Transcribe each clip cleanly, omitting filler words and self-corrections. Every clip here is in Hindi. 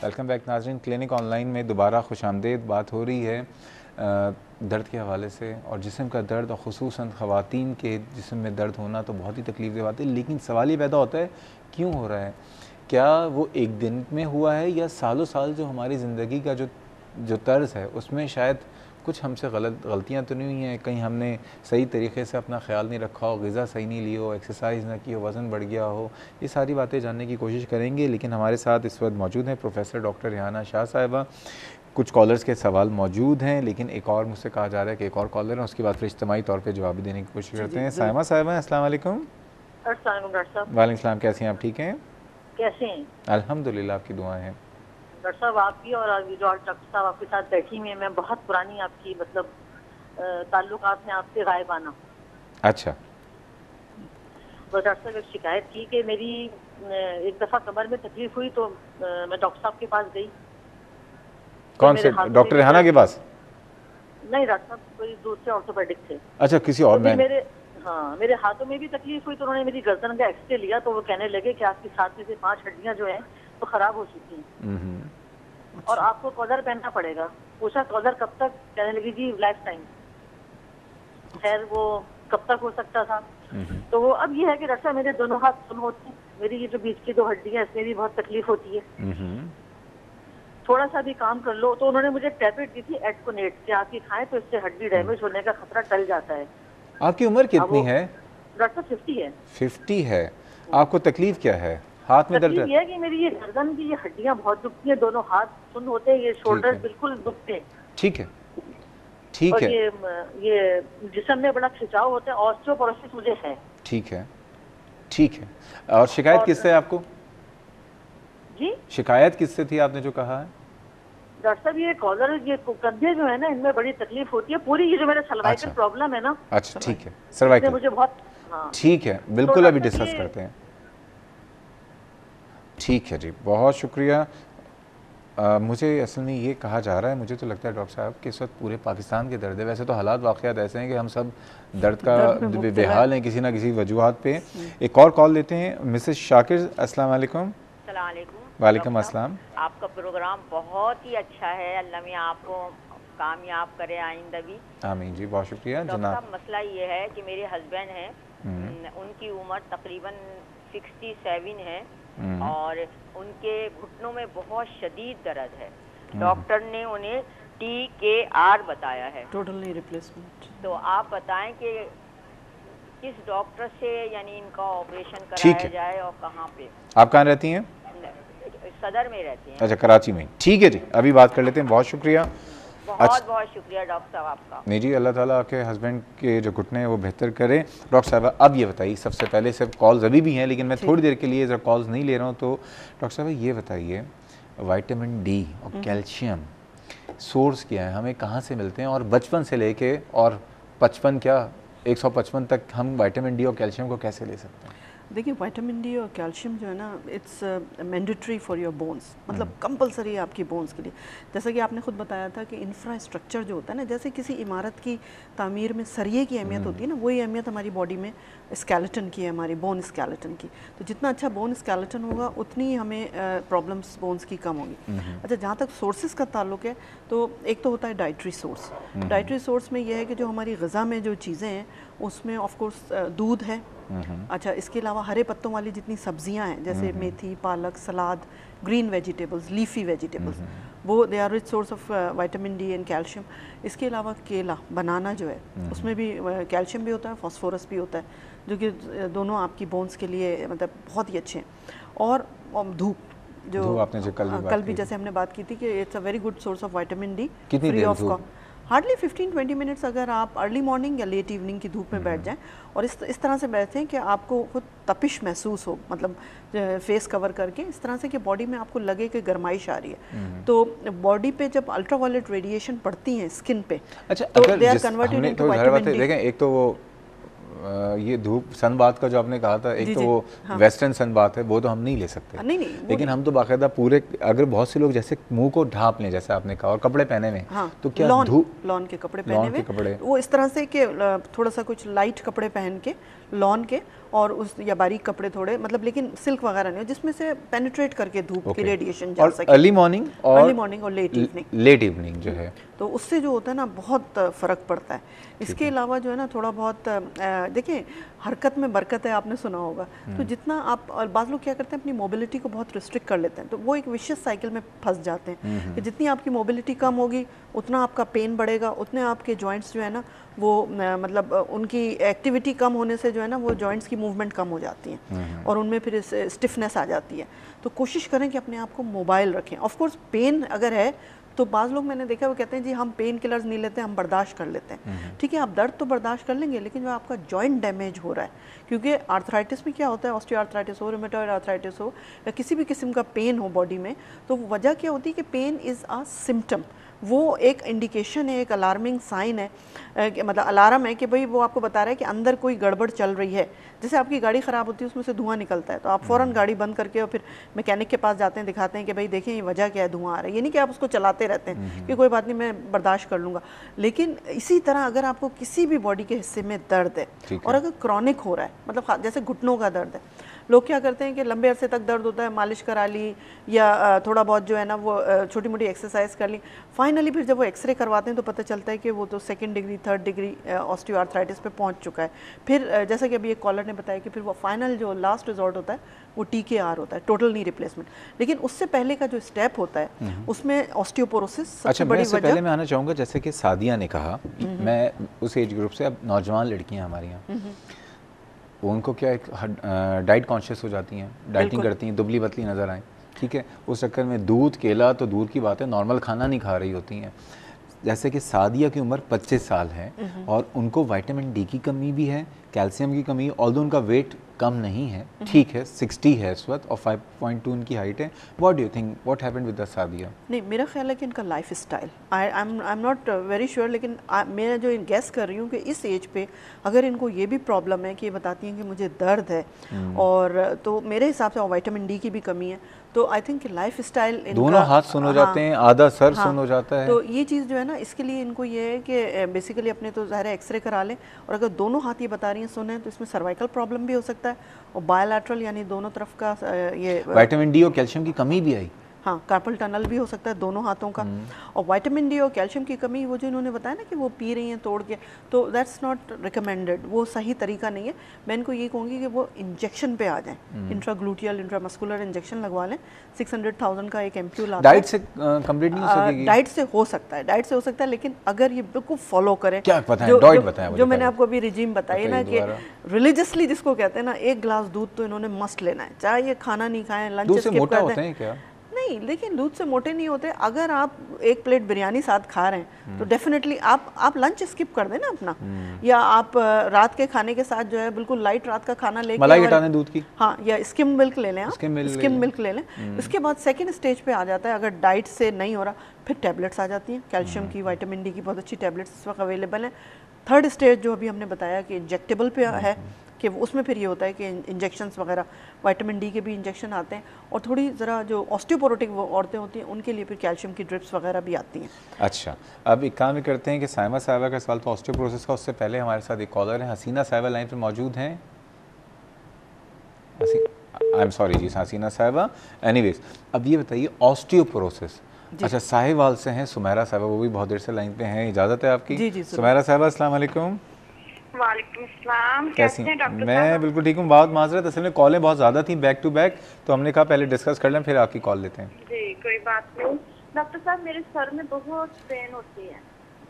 वेलकम बैक नाज़रीन। क्लिनिक ऑनलाइन में दोबारा खुशामदीद। बात हो रही है दर्द के हवाले से, और जिस्म का दर्द और ख़ुसूसन ख़वातीन के जिस्म में दर्द होना तो बहुत ही तकलीफ़ दे बात है। लेकिन सवाल ये पैदा होता है क्यों हो रहा है? क्या वो एक दिन में हुआ है या सालों साल जो हमारी ज़िंदगी का जो तर्ज़ है उसमें शायद कुछ हमसे गलतियाँ तो नहीं हुई हैं? कहीं हमने सही तरीके से अपना ख्याल नहीं रखा हो, ग़िज़ा सही नहीं ली हो, एक्सरसाइज ना की हो, वज़न बढ़ गया हो। ये सारी बातें जानने की कोशिश करेंगे। लेकिन हमारे साथ इस वक्त मौजूद हैं प्रोफेसर डॉक्टर रेहाना शाह साहिबा। कुछ कॉलर्स के सवाल मौजूद हैं, लेकिन एक और मुझसे कहा जा रहा है कि एक और कॉलर है, उसके बाद फिर इज्तिमाई तौर पर जवाब देने की कोशिश करते हैं। साहिबा साहिबा अस्सलाम वालेकुम। वालेकुम सलाम, कैसी हैं आप? ठीक हैं? कैसे हैं? अल्हम्दुलिल्लाह, आपकी दुआएं हैं। डॉक्टर साहब आपकी और जो डॉक्टर साहब आपके साथ बैठी हुई है, मैं बहुत पुरानी आपकी मतलब ताल्लुकात में आपसे गायबाना। अच्छा। बस डॉक्टर साहब एक शिकायत की कि मेरी एक दफ़ा कमर में तकलीफ हुई तो मैं डॉक्टर साहब के पास गई। कौन से डॉक्टर रेहाना के पास? नहीं डॉक्टर साहब, कोई दूसरे ऑर्थोपेडिक थे। अच्छा, किसी और में? मेरे हाथों में भी तकलीफ हुई तो उन्होंने मेरी गर्दन का एक्सरे लिया तो वो कहने लगे कि आपकी 7 में से 5 हड्डियां जो हैं तो खराब हो चुकी हैं और आपको कॉलर पहनना पड़ेगा। पूछा कॉलर कब तक? कहने लगी जी लाइफ टाइम। खैर वो कब तक हो सकता था? तो वो अब ये है कि डॉक्टर साहब मेरे दोनों हाथ सुन होते हैं, मेरी ये जो बीच की 2 हड्डियां इसमें भी बहुत तकलीफ होती है। थोड़ा सा भी काम कर लो तो उन्होंने मुझे टैबलेट दी थी एटकोनेट कि आप ये खाएं तो इससे हड्डी डैमेज होने का खतरा टल जाता है। आपकी उम्र कितनी है? डॉक्टर 50 है। 50 है। आपको तकलीफ क्या है? हाथ में दर्द है? ये है कि मेरी ये गर्दन की ये हड्डियां बहुत दुखती हैं, दोनों हाथ सुन्न होते हैं, ये शोल्डर बिल्कुल दुखते हैं। ठीक है, ठीक और है। ये जिस्म में बड़ा खिंचाव होता है, ऑस्टियोपोरोसिस मुझे है। ठीक है, ठीक है। और शिकायत किससे है आपको? जी, शिकायत किससे थी आपने जो कहा है? डॉक्टर साहब ये कॉलर, ये कंधे जो है ना, इनमें बड़ी तकलीफ होती है। पूरी ये जो मेरा सर्वाइकल प्रॉब्लम है ना। अच्छा, ठीक है, सर्वाइकल मुझे बहुत। ठीक है, बिल्कुल अभी डिस्कस करते हैं। ठीक है जी, बहुत शुक्रिया। मुझे असल में ये कहा जा रहा है, मुझे तो लगता है डॉक्टर साहब कि इस वक्त पूरे पाकिस्तान के दर्द है। वैसे तो हालात वाक़यात ऐसे हैं कि हम सब दर्द का बेहाल हैं किसी ना किसी वजूहात पे। एक और कॉल लेते हैं। मिसेस शाकिर, अस्सलाम वालेकुम। वालेकुम अस्सलाम। आपका प्रोग्राम बहुत ही अच्छा है, अल्लाह मियां आपको कामयाब करे आइंदा भी। आमीन जी, बहुत शुक्रिया जनाब। मसला ये है कि मेरे हस्बैंड हैं, उनकी उम्र तकरीबन 67 है और उनके घुटनों में बहुत शदीद दर्द है। डॉक्टर ने उन्हें TKR बताया है, टोटल नी रिप्लेसमेंट। तो आप बताएं कि किस डॉक्टर से यानी इनका ऑपरेशन कराया जाए और कहाँ पे? आप कहाँ रहती हैं? सदर में रहती हैं। अच्छा, कराची में। ठीक है जी, अभी बात कर लेते हैं। बहुत शुक्रिया। बहुत बहुत शुक्रिया डॉक्टर साहब आपका। नहीं जी, अल्लाह ताला आपके हस्बैंड के जो घुटने हैं वो बेहतर करे। डॉक्टर साहब अब ये बताइए, सबसे पहले सिर्फ कॉल्स अभी भी हैं लेकिन मैं थोड़ी देर के लिए ज़रा कॉल्स नहीं ले रहा हूँ, तो डॉक्टर साहब ये बताइए विटामिन डी और कैल्शियम सोर्स क्या है, हमें कहाँ से मिलते हैं? और बचपन से लेके और 55 क्या 155 तक हम विटामिन डी और कैल्शियम को कैसे ले सकते हैं? देखिए, विटामिन डी और कैल्शियम जो है ना, it's mandatory for your bones, मतलब कंपलसरी है आपकी बोन्स के लिए। जैसा कि आपने खुद बताया था कि इंफ्रास्ट्रक्चर जो होता है ना, जैसे किसी इमारत की तामीर में सरिये की अहमियत होती है ना, वही अहमियत हमारी बॉडी में स्केलेटन की है, हमारी बोन स्केलेटन की। तो जितना अच्छा बोन स्केलेटन होगा उतनी ही हमें प्रॉब्लम्स बोन्स की कम होगी। अच्छा, जहाँ तक सोर्सेज का ताल्लुक है तो एक तो होता है डाइटरी सोर्स। डाइटरी सोर्स में यह है कि जो हमारी ग़िज़ा में जो चीज़ें हैं उसमें ऑफ कोर्स दूध है। अच्छा, इसके अलावा हरे पत्तों वाली जितनी सब्जियां हैं जैसे मेथी, पालक, सलाद, ग्रीन वेजिटेबल्स, लीफी वेजिटेबल्स, वो they are rich source of vitamin D and calcium. इसके अलावा केला, बनाना जो है उसमें भी कैल्शियम भी होता है, फास्फोरस भी होता है, जो कि दोनों आपकी बोन्स के लिए मतलब बहुत ही अच्छे हैं। और धूप, जो आपने कल भी जैसे हमने बात की थी कि it's a very good source of vitamin D. Free of cost, hardly 15-20 minutes अगर आप अर्ली मॉर्निंग या लेट इवनिंग की धूप में बैठ जाएं और इस तरह से बैठें कि आपको खुद तपिश महसूस हो, मतलब फेस कवर करके इस तरह से कि बॉडी में आपको लगे कि गर्माइश आ रही है। तो बॉडी पे जब अल्ट्रावायलेट रेडिएशन पड़ती हैं स्किन पे, अच्छा, तो they are converted into vitamin D. देखें, एक तो वो ये धूप सन बात का जो आपने कहा था, एक तो वो वेस्टर्न सन बात है, वो तो हम नहीं ले सकते। नहीं, लेकिन हम तो बाकायदा पूरे, अगर बहुत से लोग जैसे मुंह को ढांप लें जैसे आपने कहा और कपड़े पहने हुए, तो क्या लॉन के कपड़े पहने हुए, वो इस तरह से कि थोड़ा सा कुछ लाइट कपड़े पहन के लॉन के, और उस या बारीक कपड़े थोड़े, मतलब लेकिन सिल्क वगैरह नहीं हो, जिसमें से पेनिट्रेट करके धूप की रेडिएशन जा सके। अर्ली मॉर्निंग और लेट इवनिंग जो है, तो उससे जो होता है ना बहुत फ़र्क पड़ता है। इसके अलावा जो है ना थोड़ा बहुत देखिए, हरकत में बरकत है, आपने सुना होगा। तो जितना आप, और बाज़ लोग क्या करते हैं अपनी मोबिलिटी को बहुत रिस्ट्रिक्ट कर लेते हैं, तो वो एक विशियस साइकिल में फंस जाते हैं कि जितनी आपकी मोबिलिटी कम होगी उतना आपका पेन बढ़ेगा, उतने आपके जॉइंट्स जो है ना वो मतलब उनकी एक्टिविटी कम होने से जो है ना वो जॉइंट्स की मूवमेंट कम हो जाती है और उनमें फिर स्टिफनेस आ जाती है। तो कोशिश करें कि अपने आप को मोबाइल रखें। ऑफ कोर्स पेन अगर है तो बाज़ लोग मैंने देखा वो कहते हैं जी हम पेन किलर्स नहीं लेते, हम बर्दाश्त कर लेते हैं। ठीक है, आप दर्द तो बर्दाश्त कर लेंगे, लेकिन जो आपका जॉइंट डैमेज हो रहा है, क्योंकि आर्थराइटिस में क्या होता है, ऑस्टियोआर्थराइटिस हो, रूमेटॉइड आर्थराइटिस हो या किसी भी किस्म का पेन हो बॉडी में, तो वजह क्या होती है कि पेन इज़ अ सिम्टम, वो एक इंडिकेशन है, एक अलार्मिंग साइन है, मतलब अलार्म है कि भाई वो आपको बता रहा है कि अंदर कोई गड़बड़ चल रही है। जैसे आपकी गाड़ी ख़राब होती है, उसमें से धुआं निकलता है, तो आप फ़ौरन गाड़ी बंद करके और फिर मैकेनिक के पास जाते हैं, दिखाते हैं कि भाई देखिए ये वजह क्या है, धुआं आ रहा है। ये नहीं कि आप उसको चलाते रहते हैं कि कोई बात नहीं मैं बर्दाश्त कर लूँगा। लेकिन इसी तरह अगर आपको किसी भी बॉडी के हिस्से में दर्द है और अगर क्रॉनिक हो रहा है, मतलब जैसे घुटनों का दर्द है, लोग क्या करते हैं कि लंबे अरसे तक दर्द होता है, मालिश करा ली या थोड़ा बहुत जो है ना वो छोटी मोटी एक्सरसाइज कर ली, फाइनली फिर जब वो एक्सरे करवाते हैं तो पता चलता है कि वो तो 2nd degree 3rd degree osteoarthritis पे पहुंच चुका है। फिर जैसा कि अभी एक कॉलर ने बताया कि फिर वो फाइनल जो लास्ट रिजॉर्ट होता है वो TKR होता है, टोटल नी रिप्लेसमेंट। लेकिन उससे पहले का जो स्टेप होता है उसमें ऑस्टियोपोरोसिस सबसे बड़ी वजह। पहले मैं आना चाहूँगा, जैसे कि सादिया ने कहा, मैं उस एज ग्रुप से, अब नौजवान लड़कियाँ हमारी यहाँ, उनको क्या एक डाइट कॉन्शियस हो जाती हैं, डाइटिंग करती हैं, दुबली पतली नज़र आएँ, ठीक है, उस चक्कर में दूध केला तो दूर की बात है, नॉर्मल खाना नहीं खा रही होती हैं। जैसे कि सादिया की उम्र 25 साल है और उनको विटामिन डी की कमी भी है, कैल्शियम की कमी, ऑल्दो उनका वेट कम नहीं है, ठीक है, 60 है इस वक्त और 5.2 उनकी हाइट है। What do you think what happened with the Sadia? नहीं, मेरा ख्याल है कि इनका life style, I am not very sure, लेकिन मैं जो गेस कर रही हूँ कि इस एज पे अगर इनको ये भी प्रॉब्लम है कि ये बताती हैं कि मुझे दर्द है और तो मेरे हिसाब से विटामिन डी की भी कमी है, तो आई थिंक लाइफ स्टाइल, दोनों हाथ सुन हो जाते हैं, आधा सर सुन हो जाता है, तो ये चीज़ जो है ना इसके लिए इनको ये है कि बेसिकली अपने तो ज़ाहिर एक्सरे करा लें, और अगर दोनों हाथ ये बता रही हैं सुने तो इसमें सर्वाइकल प्रॉब्लम भी हो सकता है और बायलैटरल यानी दोनों तरफ का ये विटामिन डी और कैल्शियम की कमी भी आई, हाँ, कार्पल टनल भी हो सकता है दोनों हाथों का। और विटामिन डी और कैल्शियम की कमी वो जो इन्होंने बताया ना कि वो पी रही हैं तोड़ के, तो दैट्स नॉट रिकमेंडेड, वो सही तरीका नहीं है। मैं इनको ये कहूँगी कि वो इंजेक्शन पे आ जाएं, इंट्राग्लूटियल इंट्रामस्कुलर इंजेक्शन लगवा लें, 600,000 का एक एम्प्यूल आता है। डाइट से कंप्लीट नहीं हो सकेगी? डाइट से हो सकता है, डाइट से हो सकता है, लेकिन अगर ये बिल्कुल फॉलो करें, क्या बताएं, जो मैंने आपको अभी रिजीम बताई ना कि रिलीजियसली जिसको कहते हैं ना, 1 गिलास दूध तो इन्होंने मस्ट लेना है, चाहे ये खाना नहीं खाएं, लंच स्किप कर दें। नहीं, लेकिन दूध से मोटे नहीं होते। अगर आप 1 प्लेट बिरयानी साथ खा रहे हैं तो डेफिनेटली आप लंच स्किप कर दें ना अपना, या आप रात के खाने के साथ जो है बिल्कुल लाइट रात का खाना लेके मलाई हटा दें दूध की, हाँ, या स्किम मिल्क ले लें, स्किम मिल्क ले लें। उसके बाद सेकंड स्टेज पे आ जाता है, अगर डाइट से नहीं हो रहा फिर टैबलेट्स आ जाती हैं, कैल्शियम की, विटामिन डी की बहुत अच्छी टैबलेट्स इस वक्त अवेलेबल हैं। थर्ड स्टेज जो अभी हमने बताया कि इंजेक्टेबल पे है, कि उसमें फिर ये होता है कि इंजेक्शंस वगैरह, विटामिन डी के भी इंजेक्शन आते हैं, और थोड़ी ज़रा जो ऑस्टियोपोरोटिक औरतें होती हैं उनके लिए फिर कैल्शियम की ड्रिप्स वगैरह भी आती हैं। अच्छा, अब एक काम करते हैं कि साइमा साहिबा का सवाल तो ऑस्टियोपोरोसिस का, उससे पहले हमारे साथ एक कॉलर है, हसीना साहिबा लाइन पर मौजूद हैं। आई एम सॉरी जी हसीना साहिबा, एनीवेज अब ये बताइए ऑस्टियोपोरोसिस, अच्छा साहिवाल से हैं सुमेरा साहिबा, वो भी बहुत देर से लाइन पे हैं, इजाज़त है आपकी? जी जी सुमेरा साहिबा, अस्सलाम वालेकुम। वालेकुम अस्सलाम, कैसे हैं डॉक्टर साहब? मैं बिल्कुल ठीक हूँ, बहुत माजरत, असल में कॉलें बहुत ज़्यादा थी बैक टू बैक, तो हमने कहा पहले डिस्कस कर लें फिर आपकी कॉल लेते हैं। जी कोई बात नहीं। डॉक्टर साहब, मेरे सर में बहुत पेन होती है,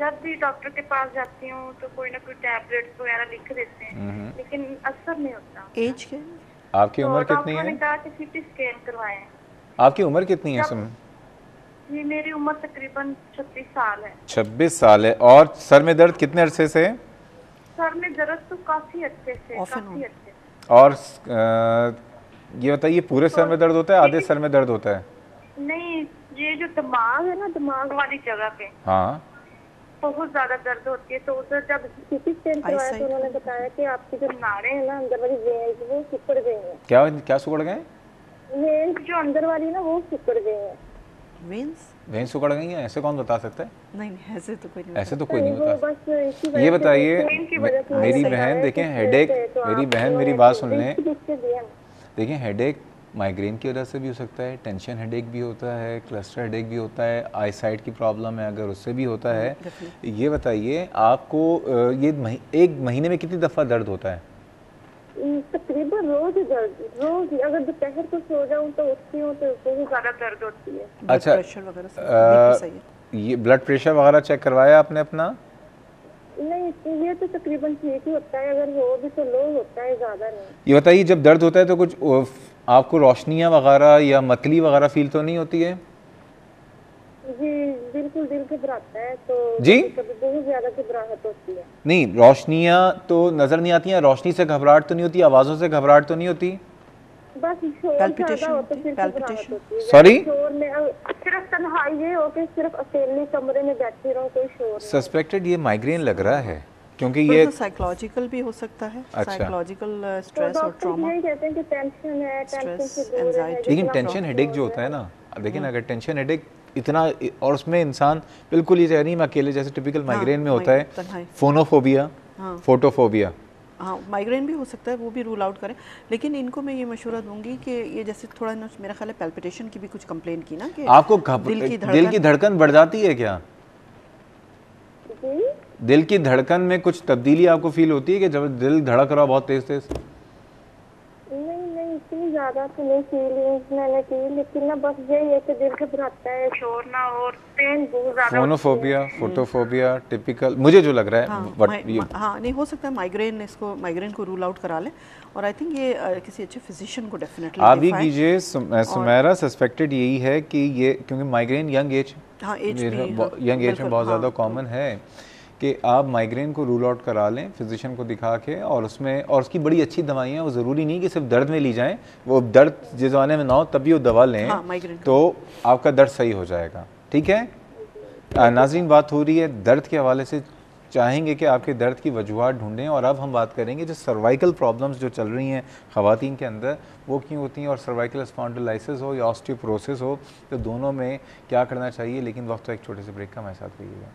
जब भी डॉक्टर के पास जाती हूँ तो कोई ना कोई टैबलेट्स वगैरह लिख देते हैं, लेकिन असर नहीं होता। एज क्या है आपकी? उम्र कितनी है? डॉक्टर ने कहा कि सीटी स्कैन करवाएं। आपकी उम्र कितनी है? जी मेरी उम्र तकरीबन 36 साल है। 26 साल है। और सर में दर्द कितने अरसे से? सर में दर्द तो काफी अच्छे से, काफी अच्छे। और ये बताइए पूरे सर में दर्द होता है, आधे सर में दर्द होता है? नहीं, ये जो दिमाग है ना, दिमाग वाली जगह पे हाँ बहुत ज्यादा दर्द होती है। तो उधर जब सीटी स्कैन करवाया तो उन्होंने बताया कि आपकी जो नाड़ें हैं ना अंदर वाली वेन्स वो सिकुड़ गई हैं। क्या सिकुड़ गए? वेन्स जो अंदर वाली ना वो सिकुड़ गई हैं। वेन्स उकड़ गई हैं, ऐसे कौन बता सकता है? नहीं नहीं, ऐसे तो कोई नहीं, ऐसे तो कोई नहीं बता। ये बताइए मेरी बहन, देखें हेडेक, मेरी बहन मेरी बात सुन लें, देखें हेडेक माइग्रेन की वजह से भी हो सकता है, टेंशन हेडेक भी होता है, क्लस्टर हेडेक भी होता है, आई साइट की प्रॉब्लम है अगर उससे भी होता है। ये बताइए आपको ये एक महीने में कितनी दफ़ा दर्द होता है? तकरीबन रोज दर्द, रोज अगर दोपहर को सो जाऊं तो उठती हूँ तो बहुत ज़्यादा दर्द होती है। अच्छा, ये ब्लड प्रेशर वगैरह चेक करवाया आपने अपना? नहीं, ये तो तकरीबन ठीक ही होता है, अगर हो भी तो लो होता है, ज़्यादा नहीं। ये बताइए जब दर्द होता है तो कुछ आपको रोशनियाँ वगैरह या मतली वगैरह फील तो नहीं होती है? जी बिल्कुल, दिल घबराता है तो जी कभी बहुत ज्यादा घबराहट होती है। नहीं, रोशनियाँ तो नजर नहीं आती हैं, रोशनी से घबराहट तो नहीं होती, आवाज़ों से घबराहट तो नहीं होती? बस सॉरी, सिर्फ तन्हाई ये हो कि सिर्फ अकेले कमरे में बैठी रहो, कोई शोर नहीं। सस्पेक्टेड ये माइग्रेन लग रहा है क्योंकि ये साइकोलॉजिकल भी हो सकता है। अच्छा, साइकोलॉजिकल स्ट्रेस और ट्रॉमा, यही कहते हैं कि टेंशन है, टेंशन से दूर है। लेकिन टेंशन हेडेक जो होता है ना, लेकिन अगर टेंशन हेडेक इतना, और उसमें इंसान बिल्कुल ये कह नहीं मैं अकेले, जैसे टिपिकल माइग्रेन में होता है फोनोफोबिया, फोटोफोबिया, हाँ माइग्रेन भी हो सकता है, वो भी रूल आउट करें। लेकिन इनको मैं ये मशवरा दूंगी कि ये जैसे थोड़ा मेरा ख्याल है पैल्पिटेशन की भी कुछ कंप्लेन की ना, कि आपको दिल की धड़कन बढ़ जाती है क्या? दिल की धड़कन में कुछ तब्दीली आपको फील होती है कि जब दिल धड़क रहा बहुत तेज तेज? नहीं, इतनी ज्यादा तो नहीं फीलिंग्स मैंने की, लेकिन ना बस यही है कि दिल घबराता है, शोर ना और पेन बहुत ज्यादा। फोनोफोबिया, फोटोफोबिया टिपिकल मुझे जो लग रहा है। हाँ नहीं, हो सकता है माइग्रेन, इसको माइग्रेन को रूल आउट करा लें, और आई थिंक ये किसी अच्छे फिजिशियन को डेफिनेटली आप भी कीजिए। सुमेरा सस्पेक्टेड यही है कि ये, क्योंकि माइग्रेन यंग एज में बहुत ज़्यादा कॉमन है, कि आप माइग्रेन को रूल आउट करा लें फिजिशियन को दिखा के, और उसमें और उसकी बड़ी अच्छी दवाइयाँ, वो ज़रूरी नहीं कि सिर्फ दर्द में ली जाएं, वो दर्द जिस ज़माने में ना हो तभी वो दवा लें, तो आपका दर्द सही हो जाएगा। ठीक है नाज़रीन, बात हो रही है दर्द के हवाले से, चाहेंगे कि आपके दर्द की वजूहात ढूंढें, और अब हम बात करेंगे जो सर्वाइकल प्रॉब्लम्स जो चल रही हैं ख़वातीन के अंदर वो क्यों होती हैं, और सर्वाइकल स्पॉन्डिलाइसिस हो या ऑस्टियोपोरोसिस हो, तो दोनों में क्या करना चाहिए। लेकिन वक्त तो एक छोटे से ब्रेक का, हमारे साथ रहिएगा।